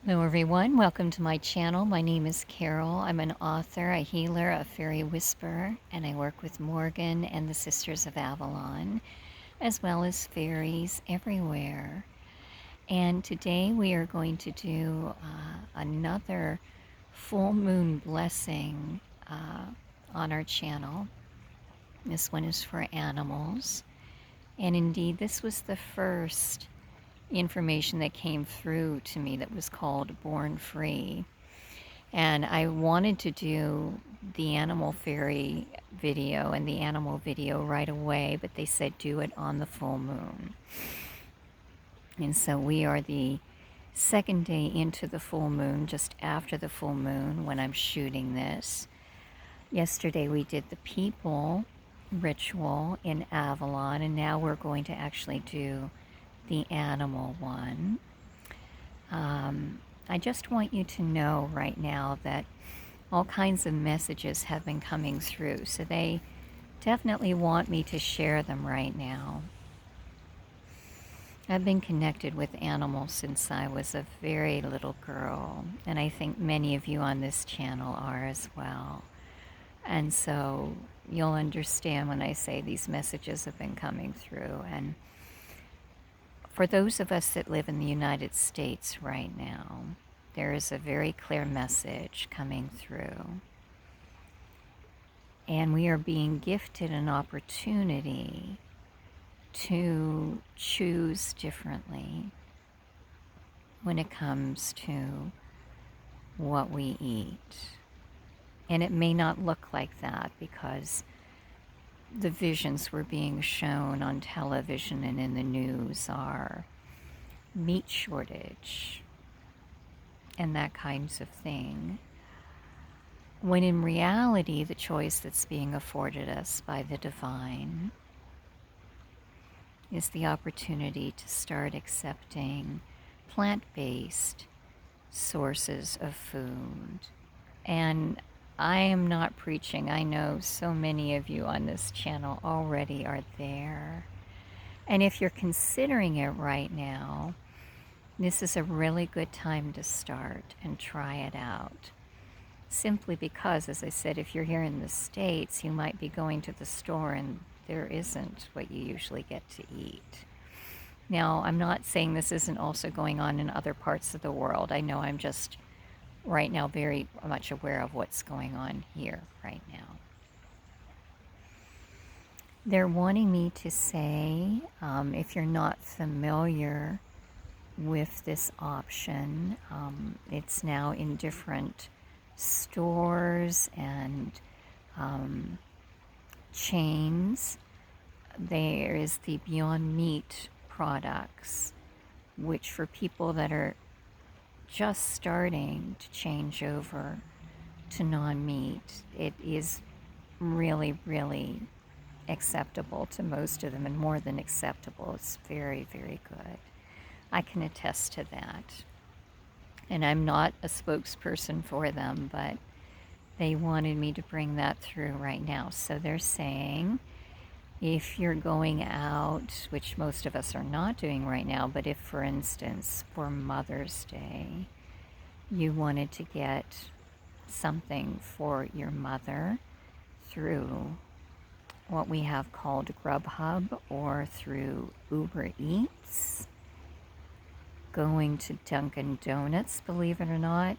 Hello everyone, welcome to my channel. My name is Carol. I'm an author, a healer, a fairy whisperer, and I work with Morgan and the Sisters of Avalon, as well as fairies everywhere. And today we are going to do another full moon blessing on our channel. This one is for animals. And indeed, this was the first information that came through to me that was called Born Free. And I wanted to do the animal fairy video and the animal video right away, but they said do it on the full moon. And so we are the second day into the full moon, just after the full moon when I'm shooting this. Yesterday we did the people ritual in Avalon, and now we're going to actually do the animal one. I just want you to know right now that all kinds of messages have been coming through, so they definitely want me to share them right now. I've been connected with animals since I was a very little girl, and I think many of you on this channel are as well. And so you'll understand when I say these messages have been coming through. And for those of us that live in the United States right now, there is a very clear message coming through. And we are being gifted an opportunity to choose differently when it comes to what we eat. And it may not look like that because the visions we're being shown on television and in the news are meat shortage and that kinds of thing, when in reality the choice that's being afforded us by the divine is the opportunity to start accepting plant-based sources of food. And I am not preaching. I know so many of you on this channel already are there. And if you're considering it right now, this is a really good time to start and try it out. Simply because, as I said, if you're here in the States, you might be going to the store and there isn't what you usually get to eat. Now, I'm not saying this isn't also going on in other parts of the world. I know I'm just right now very much aware of what's going on here right now. They're wanting me to say, if you're not familiar with this option, it's now in different stores and chains. There is the Beyond Meat products, which for people that are just starting to change over to non-meat, it is really, really acceptable to most of them, and more than acceptable. It's very, very good. I can attest to that. And I'm not a spokesperson for them, but they wanted me to bring that through right now. So they're saying, if you're going out, which most of us are not doing right now, but if, for instance, for Mother's Day, you wanted to get something for your mother through what we have called Grubhub or through Uber Eats, going to Dunkin' Donuts, believe it or not,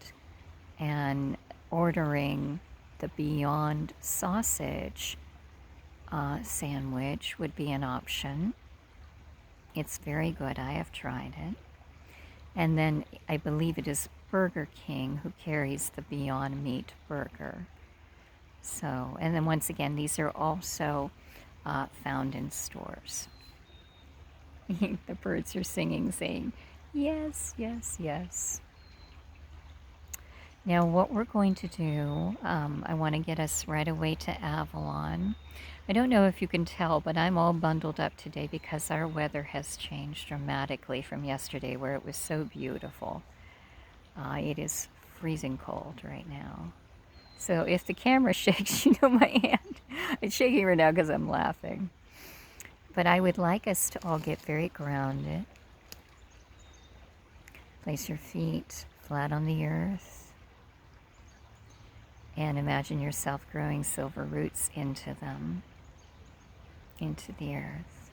and ordering the Beyond Sausage sandwich would be an option. It's very good. I have tried it. And then I believe it is Burger King who carries the Beyond Meat burger. So, and then once again, these are also found in stores. The birds are singing, saying, yes, yes, yes. Now what we're going to do, I want to get us right away to Avalon. I don't know if you can tell, but I'm all bundled up today because our weather has changed dramatically from yesterday where it was so beautiful. It is freezing cold right now. So if the camera shakes, you know my hand. It's shaking right now because I'm laughing. But I would like us to all get very grounded. Place your feet flat on the earth, and imagine yourself growing silver roots into them, into the earth.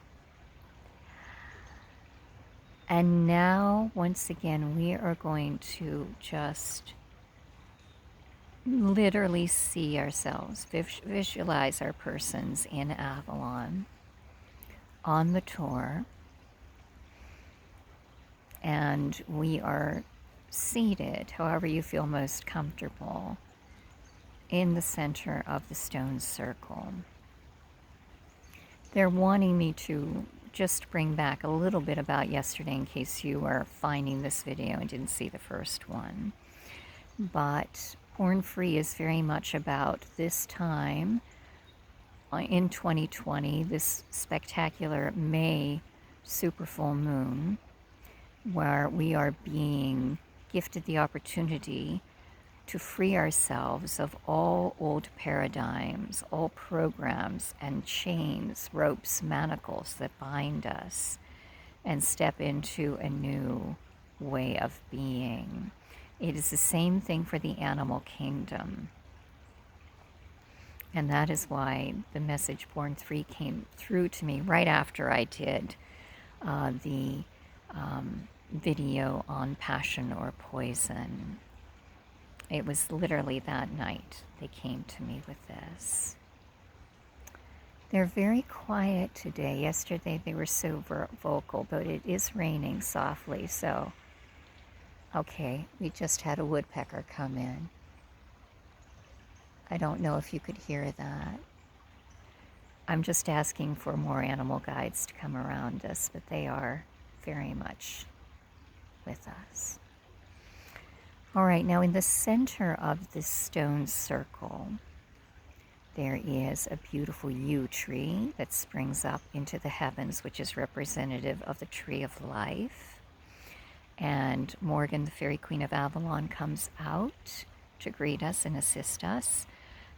And now, once again, we are going to just literally see ourselves, visualize our persons in Avalon on the tour, and we are seated, however you feel most comfortable, in the center of the stone circle. They're wanting me to just bring back a little bit about yesterday in case you are finding this video and didn't see the first one. But Born Free is very much about this time in 2020, this spectacular May super full moon, where we are being gifted the opportunity to free ourselves of all old paradigms, all programs and chains, ropes, manacles that bind us, and step into a new way of being. It is the same thing for the animal kingdom. And that is why the message Born Free came through to me right after I did the video on passion or poison. It was literally that night they came to me with this. They're very quiet today. Yesterday they were so vocal, but it is raining softly, so okay, we just had a woodpecker come in. I don't know if you could hear that. I'm just asking for more animal guides to come around us, but they are very much with us. All right, now in the center of this stone circle, there is a beautiful yew tree that springs up into the heavens, which is representative of the tree of life. And Morgan, the Fairy Queen of Avalon, comes out to greet us and assist us,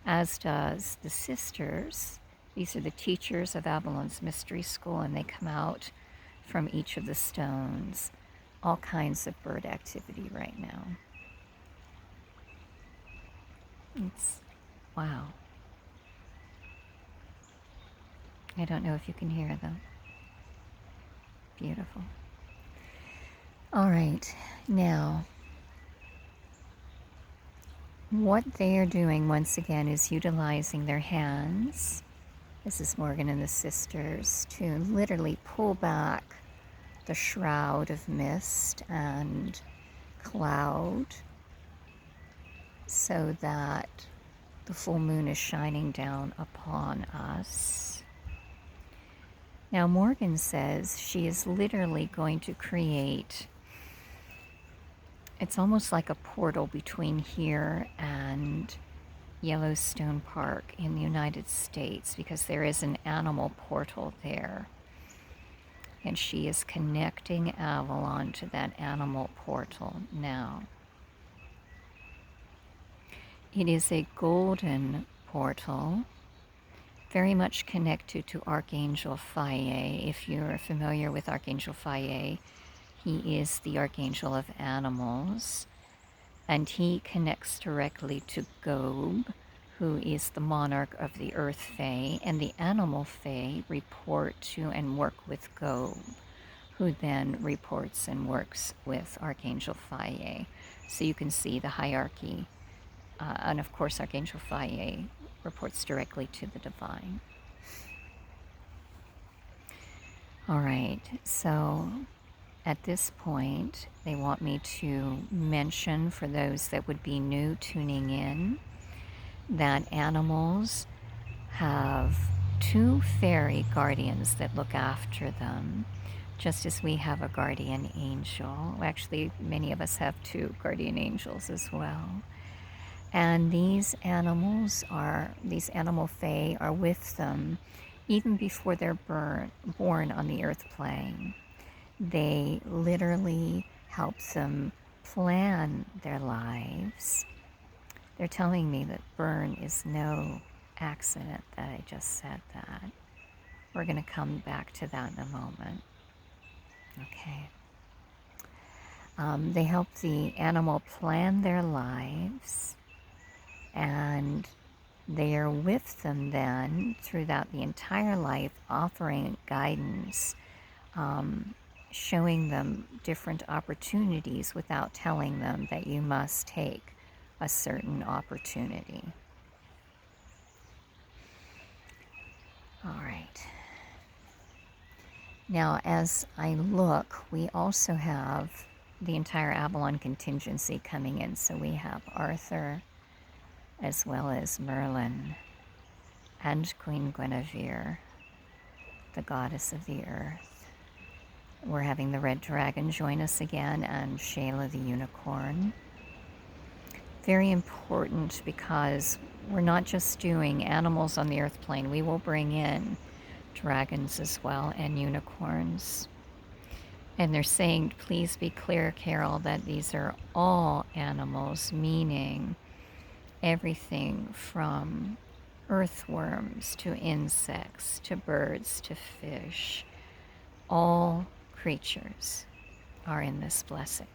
as does the sisters. These are the teachers of Avalon's Mystery School, and they come out from each of the stones. All kinds of bird activity right now. It's wow. I don't know if you can hear them. Beautiful. All right, now what they are doing once again is utilizing their hands. This is Morgan and the sisters, to literally pull back the shroud of mist and cloud so that the full moon is shining down upon us. Now Morgan says she is literally going to create, it's almost like a portal between here and Yellowstone Park in the United States, because there is an animal portal there. And she is connecting Avalon to that animal portal now. It is a golden portal, very much connected to Archangel Faye. If you're familiar with Archangel Faye, he is the Archangel of Animals, and he connects directly to Gob, who is the monarch of the Earth Fae, and the Animal Fae report to and work with Gob, who then reports and works with Archangel Faye. So you can see the hierarchy. And of course, Archangel Faye reports directly to the divine. All right, so at this point, they want me to mention, for those that would be new tuning in, that animals have two fairy guardians that look after them, just as we have a guardian angel. Actually, many of us have two guardian angels as well. And these animals these animal fae are with them even before they're born on the earth plane. They literally help them plan their lives. They're telling me that burn is no accident that I just said that. We're going to come back to that in a moment. Okay. They help the animal plan their lives, and they are with them then throughout the entire life, offering guidance, showing them different opportunities without telling them that you must take a certain opportunity. All right. Now, as I look, we also have the entire Avalon contingency coming in. So we have Arthur, as well as Merlin, and Queen Guinevere, the goddess of the earth. We're having the Red Dragon join us again, and Shayla the Unicorn. Very important, because we're not just doing animals on the earth plane. We will bring in dragons as well, and unicorns. And they're saying, please be clear, Carol, that these are all animals, meaning everything from earthworms to insects to birds to fish. All creatures are in this blessing.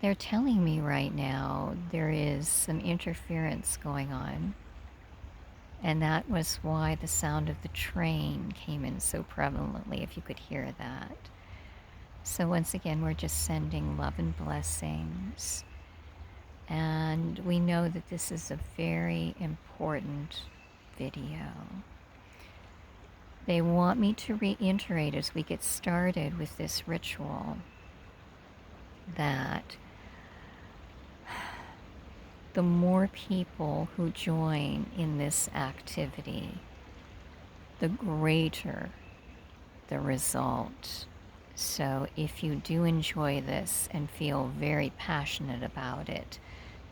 They're telling me right now there is some interference going on, and that was why the sound of the train came in so prevalently, if you could hear that. So once again, we're just sending love and blessings. And we know that this is a very important video. They want me to reiterate as we get started with this ritual that the more people who join in this activity, the greater the result. So if you do enjoy this and feel very passionate about it,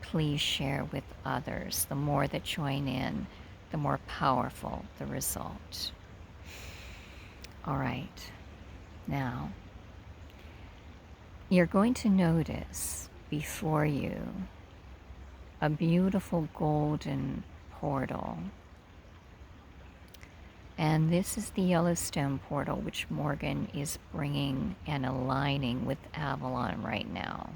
please share with others. The more that join in, the more powerful the result. All right. Now, you're going to notice before you a beautiful golden portal. And this is the Yellowstone portal, which Morgan is bringing and aligning with Avalon right now.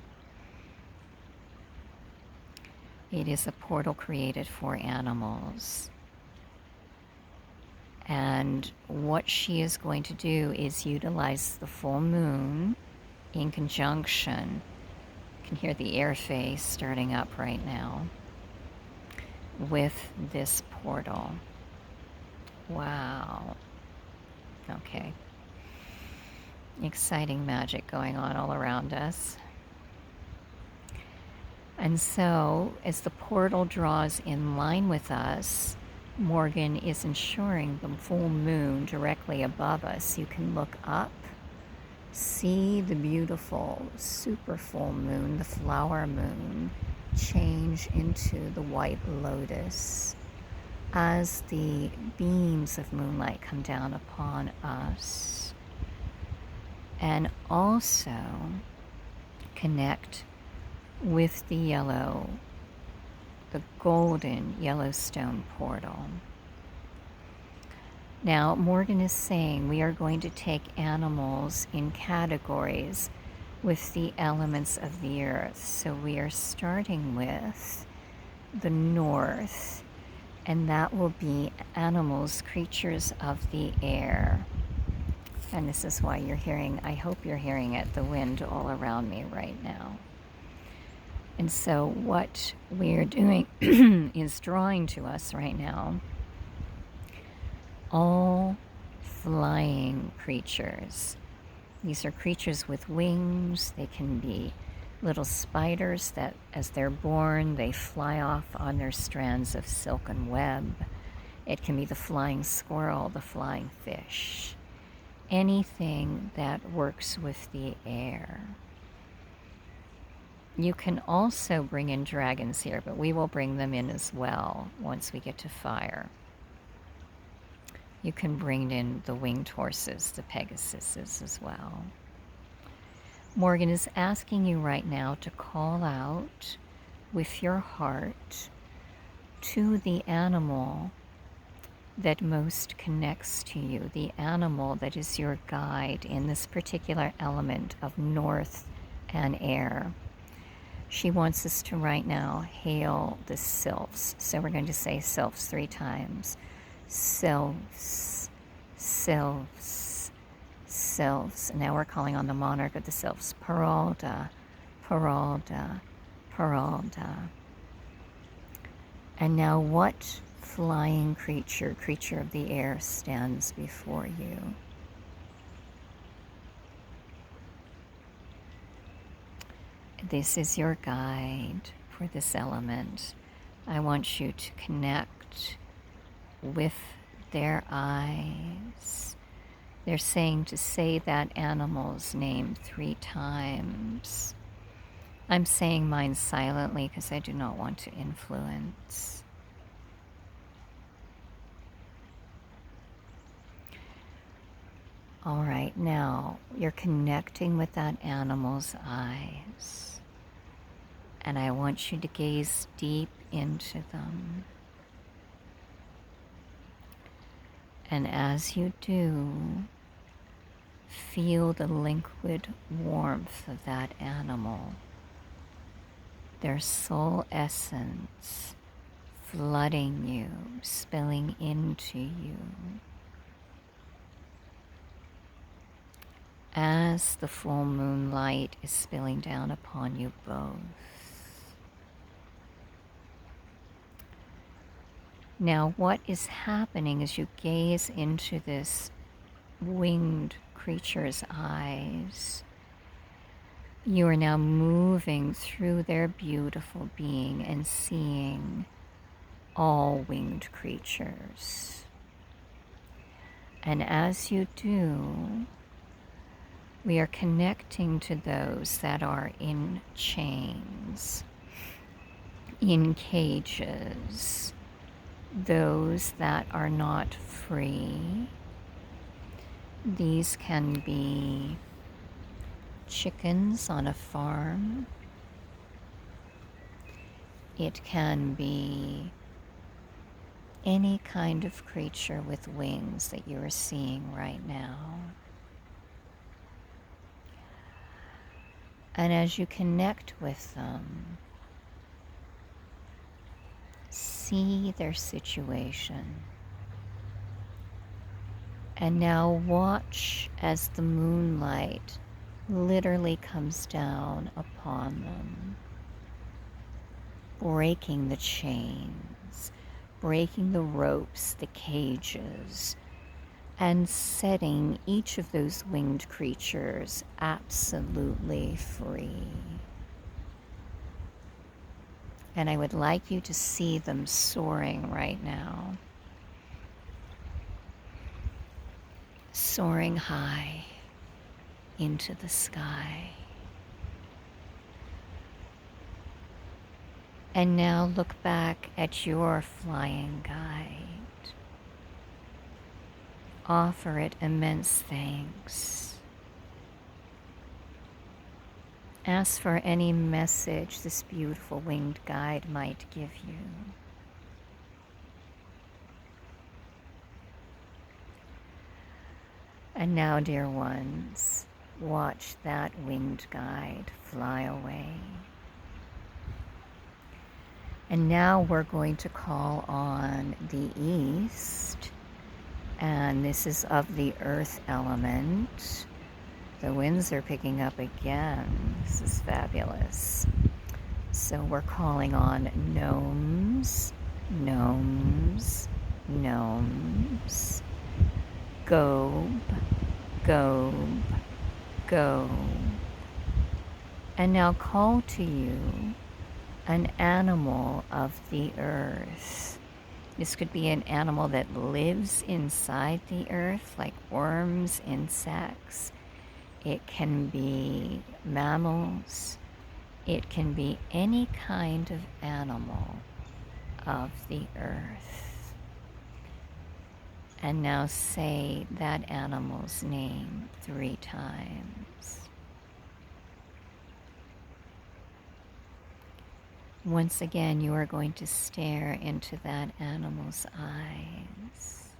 It is a portal created for animals. And what she is going to do is utilize the full moon in conjunction. You can hear the air phase starting up right now with this portal. Wow. Okay. Exciting magic going on all around us. And so, as the portal draws in line with us, Morgan is ensuring the full moon directly above us. You can look up, see the beautiful super full moon, the flower moon, change into the white lotus as the beams of moonlight come down upon us. And also connect with the yellow, the golden Yellowstone portal. Now, Morgan is saying we are going to take animals in categories with the elements of the earth. So we are starting with the north, and that will be animals, creatures of the air. And this is why you're hearing, I hope you're hearing it, the wind all around me right now. And so what we're doing is drawing to us right now all flying creatures. These are creatures with wings. They can be little spiders that, as they're born, they fly off on their strands of silken web. It can be the flying squirrel, the flying fish, anything that works with the air. You can also bring in dragons here, but we will bring them in as well once we get to fire. You can bring in the winged horses, the Pegasuses as well. Morgan is asking you right now to call out with your heart to the animal that most connects to you, the animal that is your guide in this particular element of north and air. She wants us to right now hail the sylphs. So we're going to say sylphs 3 times. Sylphs, sylphs, sylphs. And now we're calling on the monarch of the sylphs. Peralta, Peralta, Peralta. And now what flying creature, creature of the air, stands before you? This is your guide for this element. I want you to connect with their eyes. They're saying to say that animal's name 3 times. I'm saying mine silently because I do not want to influence. All right, now you're connecting with that animal's eyes. And I want you to gaze deep into them. And as you do, feel the liquid warmth of that animal, their soul essence flooding you, spilling into you. As the full moonlight is spilling down upon you both. Now, what is happening as you gaze into this winged creature's eyes? You are now moving through their beautiful being and seeing all winged creatures. And as you do, we are connecting to those that are in chains, in cages, those that are not free. These can be chickens on a farm. It can be any kind of creature with wings that you are seeing right now. And as you connect with them, see their situation. And now watch as the moonlight literally comes down upon them, breaking the chains, breaking the ropes, the cages, and setting each of those winged creatures absolutely free. And I would like you to see them soaring right now. Soaring high into the sky. And now look back at your flying guide. Offer it immense thanks. Ask for any message this beautiful winged guide might give you. And now, dear ones, watch that winged guide fly away. And now we're going to call on the east, and this is of the earth element. The winds are picking up again. This is fabulous. So we're calling on gnomes, gnomes, gnomes. Gobe, gobe, gobe. And now call to you an animal of the earth. This could be an animal that lives inside the earth, like worms, insects. It can be mammals. It can be any kind of animal of the earth. And now say that animal's name 3 times. Once again, you are going to stare into that animal's eyes.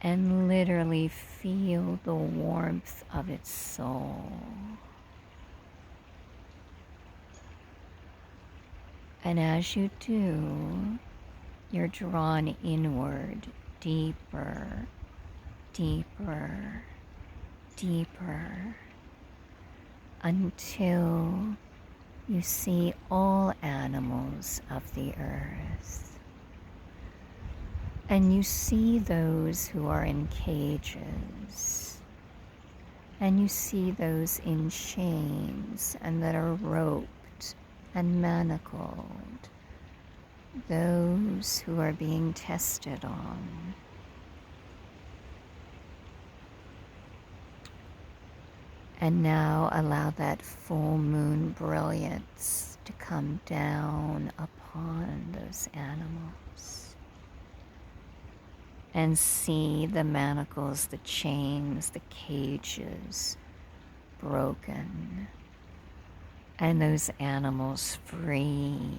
and literally feel the warmth of its soul. And as you do, you're drawn inward, deeper, deeper, deeper, until you see all animals of the earth. And you see those who are in cages. And you see those in chains and that are roped and manacled. Those who are being tested on. And now allow that full moon brilliance to come down upon those animals. And see the manacles, the chains, the cages broken. And those animals free.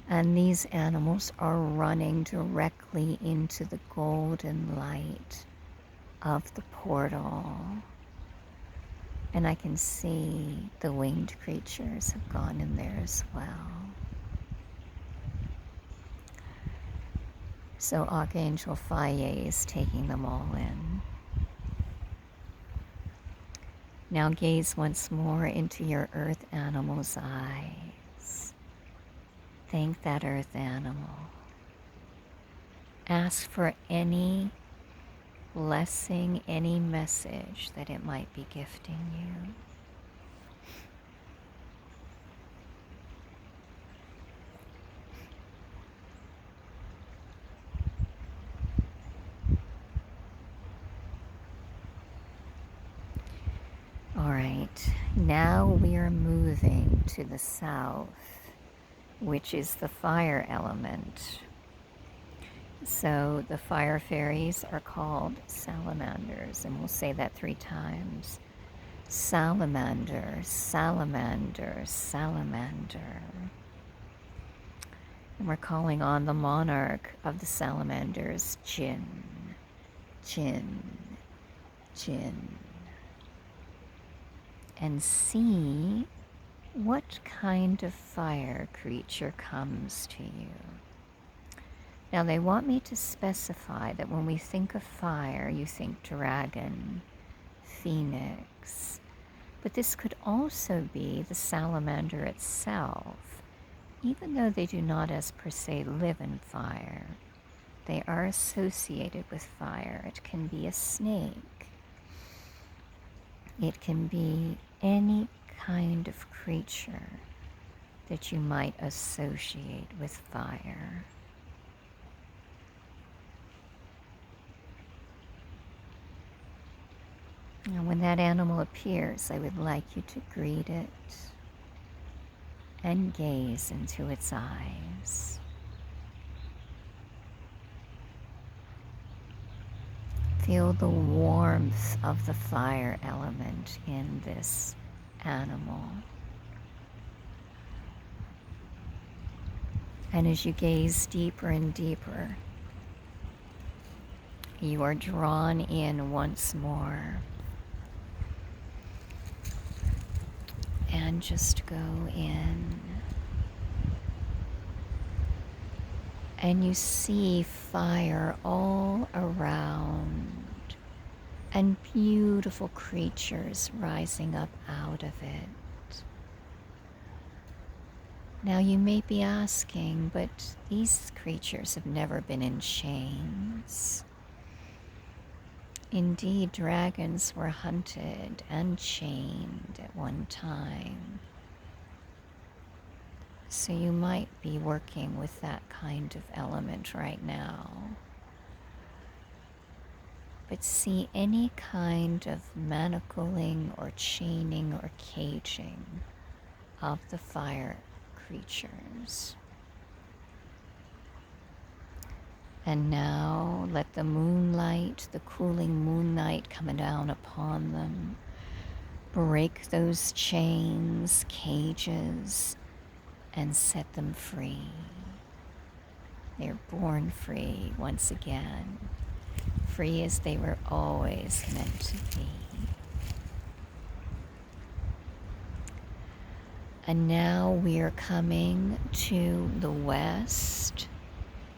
And these animals are running directly into the golden light of the portal. And I can see the winged creatures have gone in there as well. So Archangel Faye is taking them all in. Now gaze once more into your earth animal's eyes. Thank that earth animal. Ask for any blessing, any message that it might be gifting you. All right, now we are moving to the south, which is the fire element. So the fire fairies are called salamanders, and we'll say that 3 times. Salamander, salamander, salamander. And we're calling on the monarch of the salamanders, Jinn, Jinn, Jinn. And see what kind of fire creature comes to you. Now they want me to specify that when we think of fire, you think dragon, phoenix, but this could also be the salamander itself. Even though they do not as per se live in fire, they are associated with fire. It can be a snake. It can be any kind of creature that you might associate with fire. And when that animal appears, I would like you to greet it and gaze into its eyes. Feel the warmth of the fire element in this animal. And as you gaze deeper and deeper, you are drawn in once more. And just go in. And you see fire all around and beautiful creatures rising up out of it. Now you may be asking, but these creatures have never been in chains. Indeed, dragons were hunted and chained at one time. So you might be working with that kind of element right now. But see any kind of manacling or chaining or caging of the fire creatures. And now let the moonlight, the cooling moonlight coming down upon them, break those chains, cages, and set them free. They're born free once again, free as they were always meant to be. And now we are coming to the west,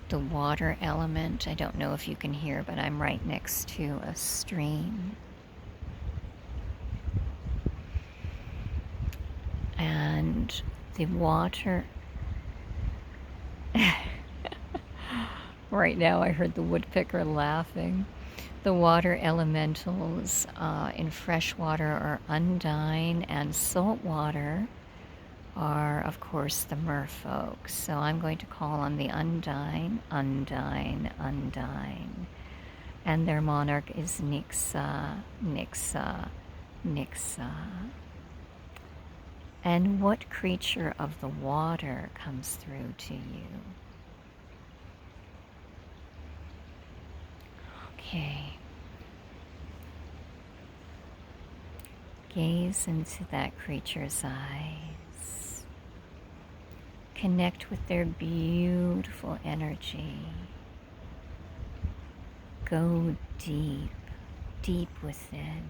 the water element. I don't know if you can hear, but I'm right next to a stream. And the water... Right now I heard the woodpecker laughing. The water elementals in freshwater are undine, and saltwater are, of course, the merfolk. So I'm going to call on the undine, undine, undine. And their monarch is Nixa, Nixa, Nixa. And what creature of the water comes through to you? Okay. Gaze into that creature's eyes. Connect with their beautiful energy. Go deep, deep within.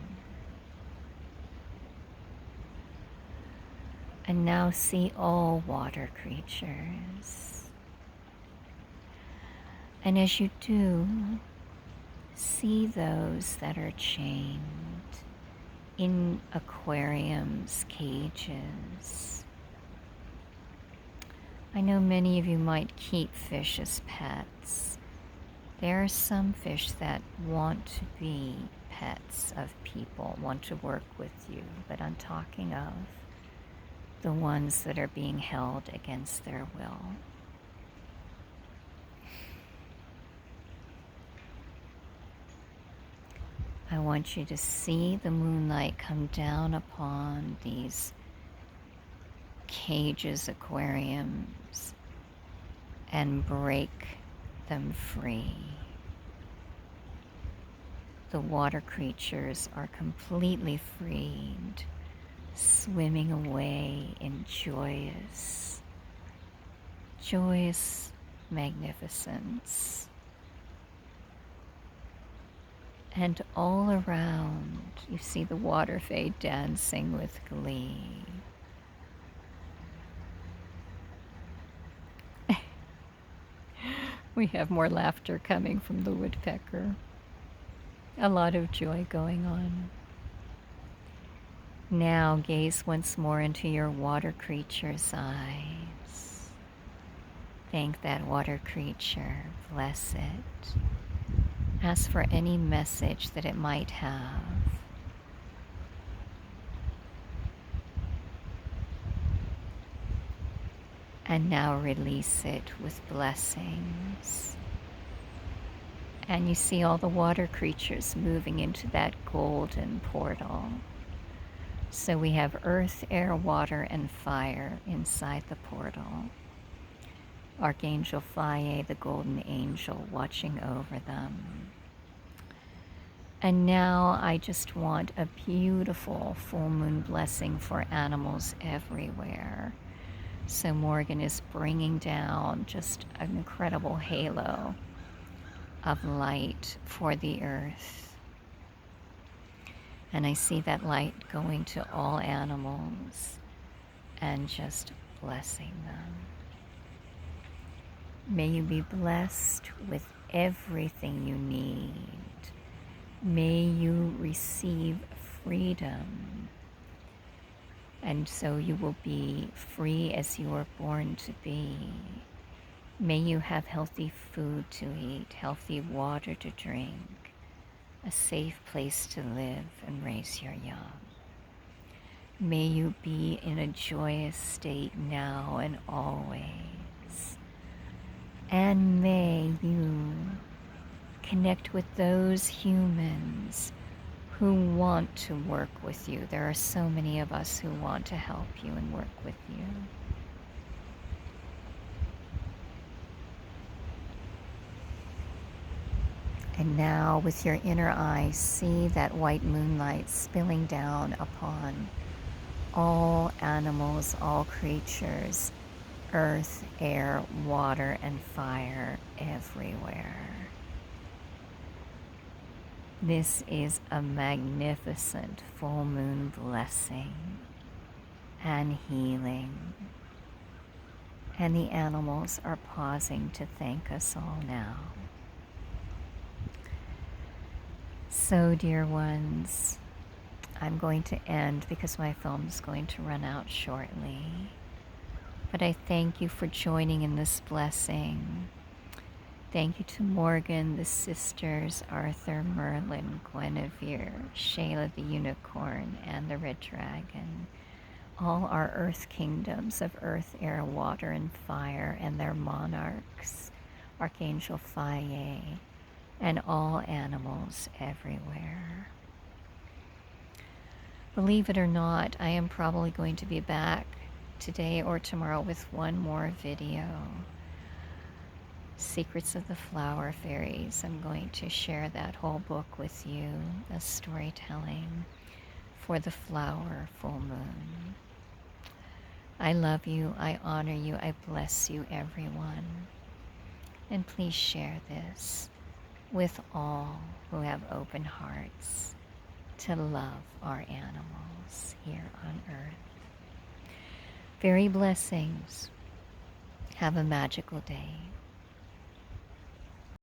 And now see all water creatures. And as you do, see those that are chained in aquariums, cages. I know many of you might keep fish as pets. There are some fish that want to be pets of people, want to work with you, but I'm talking of the ones that are being held against their will. I want you to see the moonlight come down upon these cages, aquariums, and break them free. The water creatures are completely freed, swimming away in joyous, joyous magnificence. And all around, you see the water fae dancing with glee. We have more laughter coming from the woodpecker. A lot of joy going on. Now gaze once more into your water creature's eyes. Thank that water creature. Bless it. Ask for any message that it might have. And now release it with blessings. And you see all the water creatures moving into that golden portal. So we have earth, air, water, and fire inside the portal. Archangel Phae, the golden angel, watching over them. And now I just want a beautiful full moon blessing for animals everywhere. So Morgan is bringing down just an incredible halo of light for the earth. And I see that light going to all animals and just blessing them. May you be blessed with everything you need. May you receive freedom. And so you will be free as you were born to be. May you have healthy food to eat, healthy water to drink, a safe place to live and raise your young. May you be in a joyous state now and always. And may you connect with those humans who want to work with you. There are so many of us who want to help you and work with you. And now with your inner eye, see that white moonlight spilling down upon all animals, all creatures, earth, air, water, and fire everywhere. This is a magnificent full moon blessing and healing. And the animals are pausing to thank us all now. So, dear ones, I'm going to end because my film is going to run out shortly. But I thank you for joining in this blessing. Thank you to Morgan, the sisters, Arthur, Merlin, Guinevere, Shayla the unicorn, and the red dragon. All our earth kingdoms of earth, air, water, and fire, and their monarchs, Archangel Faye, and all animals everywhere. Believe it or not, I am probably going to be back today or tomorrow with one more video. Secrets of the Flower Fairies. I'm going to share that whole book with you, a storytelling for the flower full moon. I love you, I honor you, I bless you, everyone. And please share this with all who have open hearts to love our animals here on earth. Fairy blessings. Have a magical day.